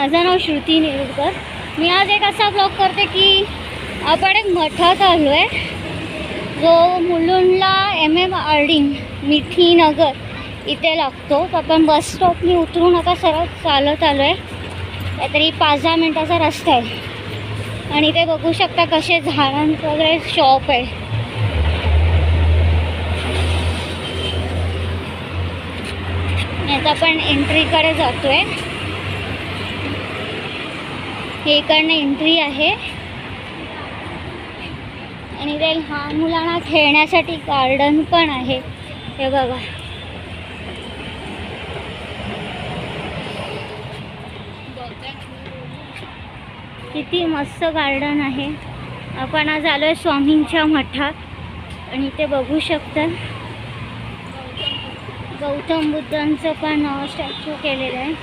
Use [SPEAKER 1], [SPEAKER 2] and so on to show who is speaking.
[SPEAKER 1] माझं नाव श्रुती नेरुरकर। मी आज एक असा ब्लॉग करते की आपण एक मठात आलो आहे जो मुलुंडला MMRD मिठी नगर इथे लागतो। तर आपण बस स्टॉपनी उतरून आता सरळ चालत आलो आहे। काहीतरी 5-10 मिनटाचा रस्ता आहे आणि इथे बघू शकता कसे झाडांचं वगैरे शॉप आहे। आता आपण एंट्रीकडे जातोय। हे इकडनं एंट्री आहे आणि इथे लहान मुलांना खेळण्यासाठी गार्डन पण आहे। हे बघा किती मस्त गार्डन आहे। आपण आज आलोय स्वामींच्या मठात आणि इथे बघू शकता गौतम बुद्धांचं पण स्टॅच्यू केलेलं आहे।